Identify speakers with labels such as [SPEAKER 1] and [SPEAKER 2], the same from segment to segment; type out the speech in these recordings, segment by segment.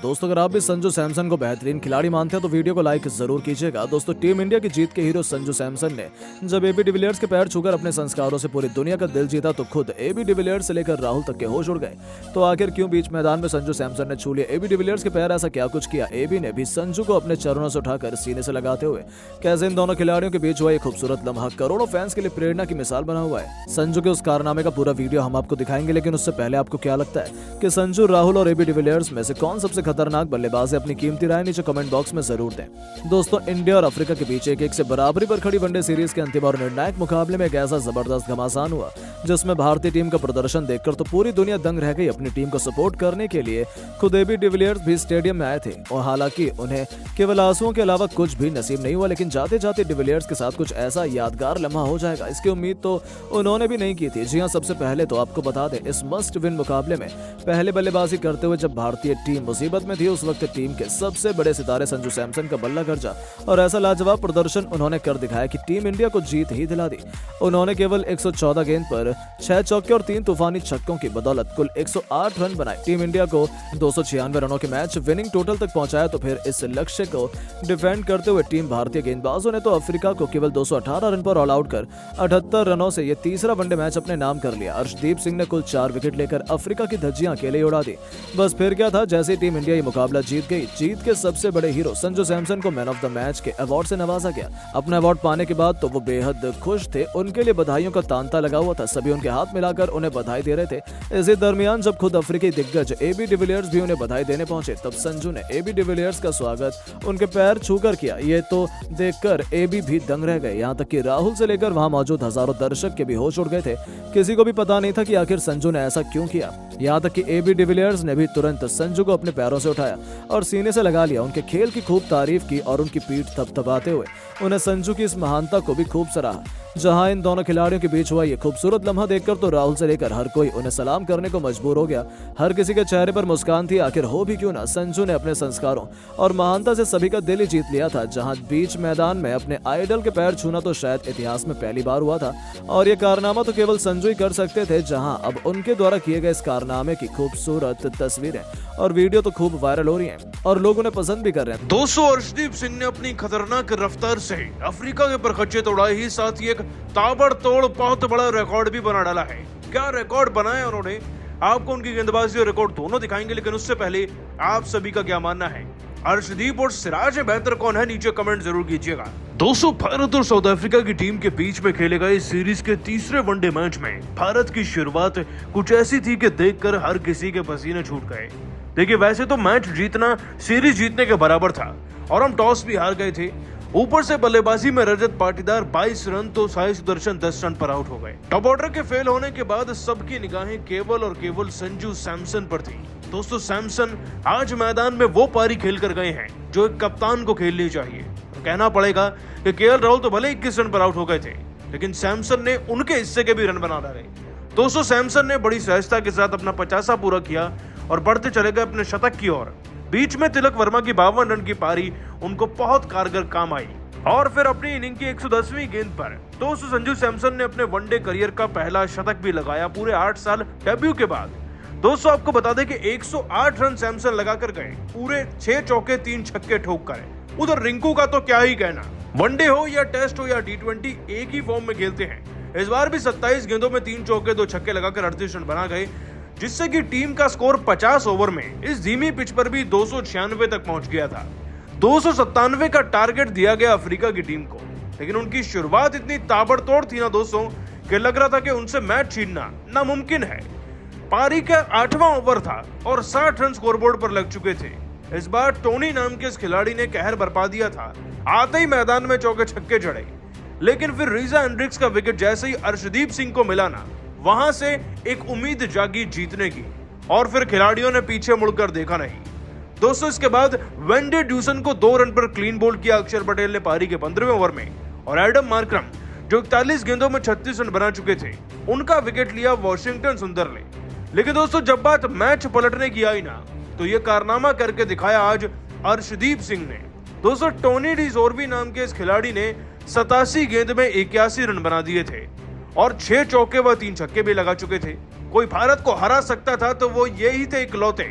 [SPEAKER 1] दोस्तों अगर आप भी संजू सैमसन को बेहतरीन खिलाड़ी मानते हैं तो वीडियो को लाइक जरूर कीजिएगा। दोस्तों टीम इंडिया की जीत के हीरो संजू सैमसन ने जब एबी डिविलियर्स के पैर छूकर अपने संस्कारों से पूरी दुनिया का दिल जीता तो खुद एबी डिविलियर्स से लेकर राहुल तक के होश उड़ गए। तो आखिर क्यों बीच मैदान में संजू सैमसन ने छू लिया एबी डिविलियर्स के पैर, ऐसा क्या कुछ किया एबी ने भी संजू को अपने चरणों से उठाकर सीने से लगाते हुए? कैसे इन दोनों खिलाड़ियों के बीच हुआ ये खूबसूरत लम्हा करोड़ों फैंस के लिए प्रेरणा की मिसाल बना हुआ है। संजू के उस कारनामे का पूरा वीडियो हम आपको दिखाएंगे, लेकिन उससे पहले आपको क्या लगता है कि संजू, राहुल और एबी डिविलियर्स में से कौन सबसे खतरनाक बल्लेबाज? अपनी कीमती राय नीचे कमेंट बॉक्स में जरूर दें। दोस्तों इंडिया और अफ्रीका के बीच एक से बराबरी पर खड़ी वनडे सीरीज के अंतिम और निर्णायक मुकाबले में एक ऐसा जबरदस्त घमासान हुआ जिसमें भारतीय टीम का प्रदर्शन देखकर तो पूरी दुनिया दंग रह गई। अपनी टीम को सपोर्ट करने के लिए खुद एबी डिविलियर्स भी स्टेडियम में आए थे और हालांकि उन्हें केवल आंसुओं के अलावा कुछ भी नसीब नहीं हुआ, लेकिन जाते जाते डिविलियर्स के साथ कुछ ऐसा यादगार लम्हा हो जाएगा इसकी उम्मीद तो उन्होंने भी नहीं की थी। जी हां, सबसे पहले तो आपको बता दें इस मस्ट विन मुकाबले में पहले बल्लेबाजी करते हुए जब भारतीय टीम मुसीबत में थी उस वक्त टीम के सबसे बड़े सितारे संजू सैमसन का बल्ला गरजा और ऐसा लाजवाब प्रदर्शन उन्होंने कर दिखाया कि टीम इंडिया को जीत ही दिला दी। उन्होंने केवल 114 गेंद पर 6 चौके और 3 तूफानी छक्कों की बदौलत कुल 108 रन बनाए, टीम इंडिया को 296 रनों के मैच विनिंग टोटल तक पहुंचाया। तो फिर इस लक्ष्य को डिफेंड करते हुए टीम भारतीय गेंदबाजों ने तो अफ्रीका को केवल 218 रन पर ऑल आउट कर 78 रनों से ये तीसरा वनडे मैच अपने नाम कर लिया। अर्शदीप सिंह ने कुल 4 विकेट लेकर अफ्रीका की धज्जियां अकेले ही उड़ा दी। बस फिर क्या था, जैसे टीम इंडिया ये मुकाबला जीत गई, जीत के सबसे बड़े हीरो संजू सैमसन को मैन ऑफ द मैच के अवार्ड से नवाजा गया। अपना अवार्ड पाने के बाद तो वो बेहद खुश थे, उनके लिए बधाइयों का तांता लगा हुआ था, सभी उनके हाथ मिलाकर उन्हें बधाई दे रहे थे। इसी दरमियान जब खुद अफ्रीकी दिग्गज एबी डिविलियर्स भी उन्हें बधाई देने पहुंचे तब संजू ने एबी डिविलियर्स का स्वागत उनके पैर छूकर किया। ये तो देखकर एबी भी दंग रह गए, यहाँ तक कि राहुल से लेकर वहां मौजूद हजारों दर्शक के भी होश उड़ गए थे। किसी को भी पता नहीं था कि आखिर संजू ने ऐसा क्यों किया। यहाँ तक कि एबी डिविलियर्स ने भी तुरंत संजू को अपने पैरों से उठाया और सीने से लगा लिया, उनके खेल की खूब तारीफ की और उनकी पीठ थपथपाते हुए उन्हें संजू की इस महानता को भी खूब सराहा। जहां इन दोनों खिलाड़ियों के बीच हुआ ये खूबसूरत लम्हा देखकर तो राहुल से लेकर हर कोई उन्हें सलाम करने को मजबूर हो गया। हर किसी के चेहरे पर मुस्कान थी, आखिर हो भी क्यों ना। संजू ने अपने संस्कारों और महानता से सभी का दिल ही जीत लिया था। जहां बीच मैदान में अपने आइडल के पैर छूना तो शायद इतिहास में पहली बार हुआ था और ये कारनामा तो केवल संजू ही कर सकते थे। जहां अब उनके द्वारा किए गए इस कारनामे की खूबसूरत तस्वीरें और वीडियो तो खूब वायरल हो रही हैं और लोग उन्हें पसंद भी कर रहे हैं।
[SPEAKER 2] दोस्तों अर्शदीप सिंह ने अपनी खतरनाक रफ्तार से अफ्रीका के परखच्चे तोड़ाए ही साथ ही एक ताबड़तोड़ बहुत बड़ा रिकॉर्ड भी बना डाला है। क्या रिकॉर्ड बनाया उन्होंने, आपको उनकी गेंदबाजी और रिकॉर्ड दोनों दिखाएंगे, लेकिन उससे पहले आप सभी का क्या मानना है, अर्शदीप और सिराज में बेहतर कौन है, नीचे कमेंट जरूर कीजिएगा। दोस्तों भारत और साउथ अफ्रीका की टीम के बीच में खेले गए इस सीरीज के तीसरे वनडे मैच में भारत की शुरुआत कुछ ऐसी थी कि देखकर हर किसी के पसीने छूट गए। देखिए वैसे तो मैच जीतना सीरीज जीतने के बराबर था और हम टॉस भी हार गए थे। ऊपर से बल्लेबाजी में रजत पाटीदार 22 रन तो साई सुदर्शन 10 रन पर आउट हो गए। टॉप ऑर्डर के फेल होने के बाद सबकी निगाहें केवल और केवल संजू सैमसन पर थी। दोस्तों सैमसन आज मैदान में वो पारी खेल कर गए हैं जो एक कप्तान को खेलनी चाहिए। तो कहना पड़ेगा कि केएल राहुल तो भले 21 रन पर आउट हो गए थे, लेकिन सैमसन ने उनके हिस्से के भी रन बना डाले। दोस्तों सैमसन ने बड़ी सहजता के साथ अपना 50वां पूरा किया और बढ़ते चले गए अपने शतक की ओर। बीच में तिलक वर्मा की 52 रन की पारी उनको बहुत कारगर काम आई और फिर अपनी इनिंग की 110वीं गेंद पर दोस्तों संजू सैमसन ने अपने वनडे करियर का पहला शतक भी लगाया पूरे 8 साल डेब्यू के बाद। दोस्तों आपको बता दें कि 108 रन सैमसन लगाकर गए, पूरे 6 चौके 3 छक्के ठोक कर। उधर रिंकू का तो क्या ही कहना, वनडे हो या टेस्ट हो या टी20 एक ही फॉर्म में खेलते हैं। इस बार भी 27 गेंदों में 3 चौके 2 छक्के लगाकर 38 रन बना गए, जिससे कि टीम का स्कोर 50 ओवर में इस धीमी पिच पर भी 296 तक पहुंच गया था। 297 का टारगेट दिया गया अफ्रीका की टीम को, लेकिन उनकी शुरुआत इतनी ताबड़तोड़ थी ना दोस्तों कि लग रहा था कि उनसे मैच छीनना नामुमकिन है। पारी का 8वां ओवर था और 60 रन स्कोरबोर्ड पर लग चुके थे। इस बार टोनी नाम के इस खिलाड़ी ने कहर बरपा दिया था, आते ही मैदान में चौके छक्के जड़े, लेकिन फिर रीजा एंड्रिक्स का विकेट जैसे ही अर्शदीप सिंह को मिला ना, वहां से एक उम्मीद जागी जीतने की और फिर खिलाड़ियों ने पीछे मुड़कर देखा नहीं। दोस्तों इसके बाद वेंडे ड्यूसन को 2 रन पर क्लीन बोल्ड किया अक्षर पटेल ने पारी के 15वें ओवर में और एडम मार्क्रम जो 41 गेंदों में 36 रन बना चुके थे, उनका विकेट लिया वॉशिंगटन सुंदर ने। लेकिन दोस्तों जब बात मैच पलटने की आई ना, तो ये कारनामा करके दिखाया आज अर्शदीप सिंह ने। दोस्तों टोनी डी जोर्बी नाम के इस खिलाड़ी ने 87 गेंद में 81 रन बना दिए थे और 6 चौके व 3 छक्के भी लगा चुके थे। कोई भारत को हरा सकता था तो वो ये ही थे इकलौते।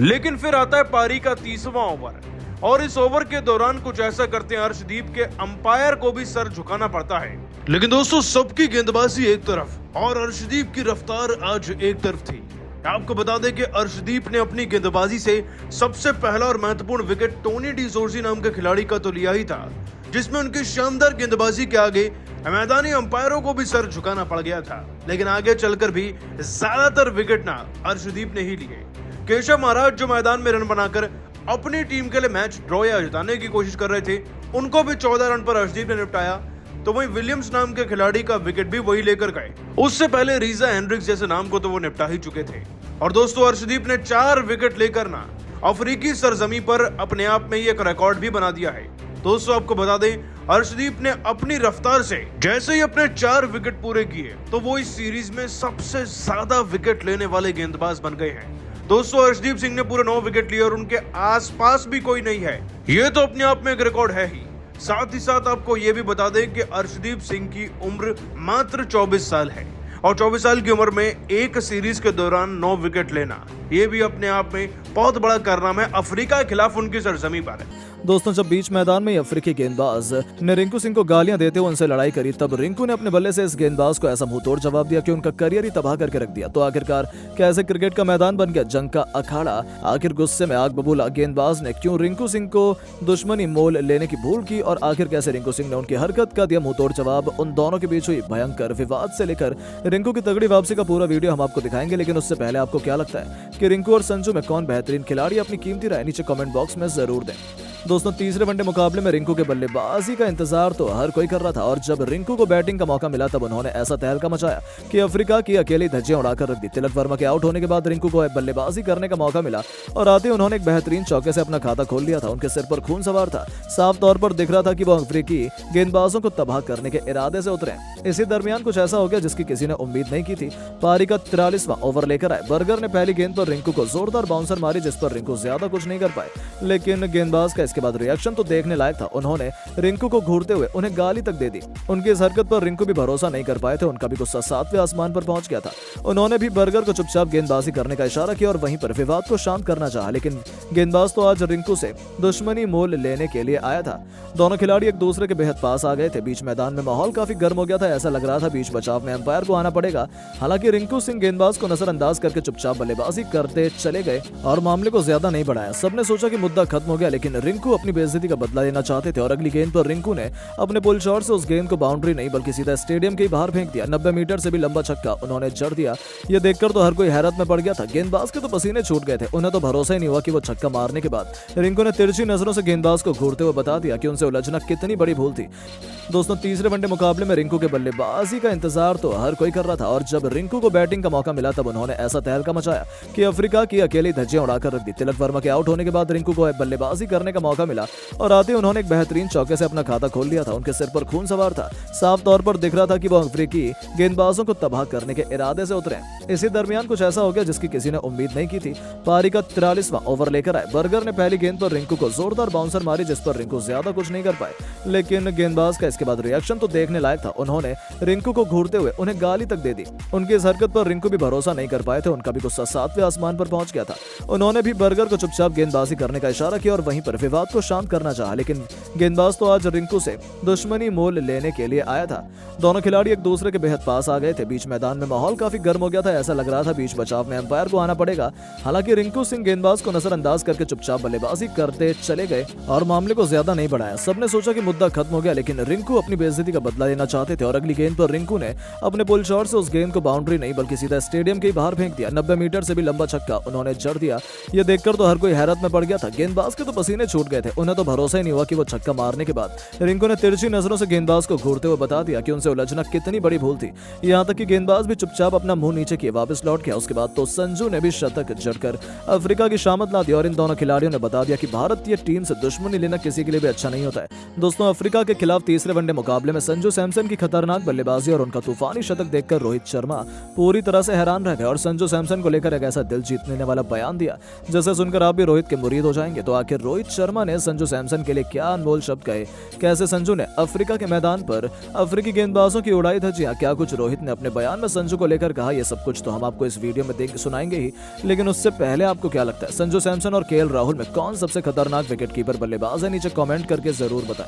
[SPEAKER 2] लेकिन फिर आता है पारी का 30वां ओवर और इस ओवर के दौरान कुछ ऐसा करते हैं अर्शदीप के अंपायर को भी सर झुकाना पड़ता है। लेकिन दोस्तों सबकी गेंदबाजी एक तरफ और अर्शदीप की रफ्तार आज एक तरफ थी। आपको बता दें कि अर्शदीप ने अपनी गेंदबाजी से सबसे पहला और महत्वपूर्ण विकेट टोनी डिसोर्सी नाम के खिलाड़ी का तो लिया ही था, जिसमें उनकी शानदार गेंदबाजी के आगे मैदानी अंपायरों को भी सर झुकाना पड़ गया था। लेकिन आगे चलकर भी ज्यादातर विकेट ना अर्शदीप ने ही लिए। केशव महाराज जो मैदान में रन बनाकर अपनी टीम के लिए मैच ड्रॉ या जिताने की कोशिश कर रहे थे, उनको भी 14 रन पर अर्शदीप ने निपटाया। तो वहीं विलियम्स नाम के खिलाड़ी का विकेट भी वही लेकर गए। उससे पहले रीजा हेंड्रिक्स जैसे नाम को तो वो निपटा ही चुके थे। और दोस्तों अर्शदीप ने 4 विकेट लेकर ना अफ्रीकी सरजमी पर अपने आप में ही एक रिकॉर्ड भी बना दिया है। दोस्तों आपको बता दें अर्शदीप ने अपनी रफ्तार से जैसे ही अपने 4 विकेट पूरे किए तो वो इस सीरीज में सबसे ज्यादा विकेट लेने वाले गेंदबाज बन गए हैं। दोस्तों अर्शदीप सिंह ने पूरे 9 विकेट लिए और उनके आसपास भी कोई नहीं है। ये तो अपने आप में एक रिकॉर्ड है ही। साथ ही साथ आपको ये भी बता दें कि अर्शदीप सिंह की उम्र मात्र 24 साल है और 24 साल की उम्र में एक सीरीज के दौरान 9 विकेट लेना ये भी अपने आप में बहुत बड़ा कारनामा है अफ्रीका के खिलाफ उनकी सरजमी पर।
[SPEAKER 1] दोस्तों जब बीच मैदान में अफ्रीकी गेंदबाज ने रिंकू सिंह को गालियां देते हुए उनसे लड़ाई करी, तब रिंकू ने अपने बल्ले से इस गेंदबाज को ऐसा मुंहतोड़ जवाब दिया कि उनका करियर ही तबाह करके रख दिया। तो आखिरकार कैसे क्रिकेट का मैदान बन गया जंग का अखाड़ा। आखिर गुस्से में आग बबूला गेंदबाज ने क्यों रिंकू सिंह को दुश्मनी मोल लेने की भूल की और आखिर कैसे रिंकू सिंह ने उनकी हरकत का दिया मुंहतोड़ जवाब। उन दोनों के बीच हुई भयंकर विवाद से लेकर रिंकू की तगड़ी वापसी का पूरा वीडियो हम आपको दिखाएंगे। लेकिन उससे पहले आपको क्या लगता है कि रिंकू और संजू में कौन बेहतरीन खिलाड़ी? अपनी कीमती राय नीचे कमेंट बॉक्स में जरूर दें। दोस्तों तीसरे वनडे मुकाबले में रिंकू के बल्लेबाजी का इंतजार तो हर कोई कर रहा था और जब रिंकू को बैटिंग का मौका मिला तब उन्होंने ऐसा तहलका मचाया कि अफ्रीका की अकेली धज्जियां उड़ाकर रख दी। तिलक वर्मा के आउट होने के बाद रिंकू को बल्लेबाजी करने का मौका मिला और आते उन्होंने एक बेहतरीन चौके से अपना खाता खोल लिया था। उनके सिर पर खून सवार था। साफ तौर पर दिख रहा था कि वो अफ्रीकी गेंदबाजों को तबाह करने के इरादे से उतरे। इसी दरमियान कुछ ऐसा हो गया जिसकी किसी ने उम्मीद नहीं की थी। पारी का 43वां ओवर लेकर आए बर्गर ने पहली गेंद पर रिंकू को जोरदार बाउंसर मारी, जिस पर रिंकू ज्यादा कुछ नहीं कर पाए। लेकिन गेंदबाज का इसके बाद रिएक्शन तो देखने लायक था। उन्होंने रिंकू को घूरते हुए उन्हें गाली तक दे दी। उनकी इस हरकत पर रिंकू भी भरोसा नहीं कर पाए थे। उनका भी गुस्सा 7वें आसमान पर पहुंच गया था। उन्होंने भी बर्गर को चुपचाप गेंदबाजी करने का इशारा किया और वहीं पर विवाद को शांत करना चाहा। लेकिन गेंदबाज तो आज रिंकू से दुश्मनी मोल लेने के लिए आया था। दोनों खिलाड़ी एक दूसरे के बेहद पास आ गए थे। बीच मैदान में माहौल काफी गर्म हो गया था। ऐसा लग रहा था बीच बचाव में अंपायर को आना पड़ेगा। हालांकि रिंकू सिंह गेंदबाज को नजरअंदाज करके चुपचाप बल्लेबाजी करते चले गए और मामले को ज्यादा नहीं बढ़ाया। सबने सोचा कि मुद्दा खत्म हो गया, लेकिन रिंकू अपनी बेइज्जती का बदला लेना चाहते थे और अगली गेंद पर रिंकू ने अपने पुल शॉट से उस गेंद को बाउंड्री नहीं बल्कि सीधा स्टेडियम के बाहर फेंक दिया। 90 मीटर से भी लंबा छक्का उन्होंने जड़ दिया। यह देखकर तो हर कोई हैरत में पड़ गया था। गेंदबाज के तो पसीने छूट गए थे। उन्हें तो भरोसा ही नहीं हुआ कि वो छक्का मारने के बाद रिंकू ने तिरछी नजरों से गेंदबाज को घूरते हुए बता दिया कि उनसे उलझना कितनी बड़ी भूल थी। दोस्तों तीसरे वनडे मुकाबले में रिंकू के बल्लेबाजी का इंतजार तो हर कोई कर रहा था और जब रिंकू को बैटिंग का मौका मिला तब उन्होंने ऐसा तहलका मचाया कि अफ्रीका की अकेली धज्जियां उड़ाकर रख दी। तिलक वर्मा के आउट होने के बाद रिंकू को बल्लेबाजी करने का मौका मिला और आते उन्होंने एक बेहतरीन चौके से अपना खाता खोल लिया था। उनके सिर पर खून सवार था। साफ तौर पर दिख रहा था कि वो अफ्रीकी गेंदबाजों को तबाह करने के इरादे से उतरे। इसी दरमियान कुछ ऐसा हो गया जिसकी किसी ने उम्मीद नहीं की थी। पारी का 43वां ओवर लेकर आए बर्गर ने पहली गेंद पर रिंकू को जोरदार बाउंसर मारी, जिस पर रिंकू ज्यादा कुछ नहीं कर पाए। लेकिन गेंदबाज का इसके बाद रिएक्शन तो देखने लायक था। उन्होंने रिंकू को घूरते हुए उन्हें गाली तक दे दी। उनकी इस हरकत पर रिंकू भी भरोसा नहीं कर पाए थे। उनका भी गुस्सा 7वें आसमान पर पहुंच गया था। उन्होंने भी बर्गर को चुपचाप गेंदबाजी करने का इशारा किया और वहीं पर विवाद को शांत करना चाहा। लेकिन गेंदबाज तो आज रिंकू से दुश्मनी मोल लेने के लिए आया था। दोनों खिलाड़ी एक दूसरे के बेहद पास आ गए थे। बीच मैदान में माहौल काफी गर्म हो गया था। ऐसा लग रहा था बीच बचाव में अंपायर को आना पड़ेगा। हालांकि रिंकू सिंह गेंदबाज को नजरअंदाज करके चुपचाप बल्लेबाजी करते चले गए और मामले को ज्यादा नहीं बढ़ाया। सबने सोचा कि मुद्दा खत्म हो गया, लेकिन रिंकू अपनी बेइज्जती का बदला लेना चाहते थे और अगली गेंद पर रिंकू ने अपने पुल शॉट से उस गेंद को बाउंड्री नहीं बल्कि सीधा स्टेडियम के बाहर फेंक दिया। 90 मीटर से भी लंबा छक्का उन्होंने जड़ दिया। यह देखकर तो हर कोई हैरत में पड़ गया था। गेंदबाज के तो पसीने छूट गए थे। उन्हें तो भरोसा ही नहीं हुआ कि वो छक्का मारने के बाद रिंकू ने तिरछी नजरों से गेंदबाज को घूरते हुए बता दिया कि उनसे उलझना कितनी बड़ी भूल थी। यहां तक कि गेंदबाज भी चुपचाप अपना मुंह नीचे किए वापस लौट गया। उसके बाद तो संजू ने भी शतक जड़कर अफ्रीका की शामत ला दी और इन दोनों खिलाड़ियों ने बता दिया कि भारतीय टीम से दुश्मनी लेना किसी के लिए भी अच्छा नहीं होता है। दोस्तों अफ्रीका के खिलाफ तीसरे वनडे मुकाबले में संजू सैमसन की खतरनाक बल्लेबाजी और उनका तूफानी शतक देखकर रोहित शर्मा पूरी तरह से हैरान रह गए और संजू सैमसन को लेकर एक ऐसा दिल जीतने वाला बयान दिया जैसे सुनकर आप भी रोहित के मुरीद हो जाएंगे। तो आखिर रोहित शर्मा शर्मा ने संजू सैमसन के लिए क्या अनमोल शब्द कहे, कैसे संजू ने अफ्रीका के मैदान पर अफ्रीकी गेंदबाजों की उड़ाई धज्जियां, क्या कुछ रोहित ने अपने बयान में संजू को लेकर कहा, ये सब कुछ तो हम आपको इस वीडियो में देख सुनाएंगे ही। लेकिन उससे पहले आपको क्या लगता है, संजू सैमसन और केएल राहुल में कौन सबसे खतरनाक विकेटकीपर बल्लेबाज है? नीचे कमेंट करके जरूर बताएं।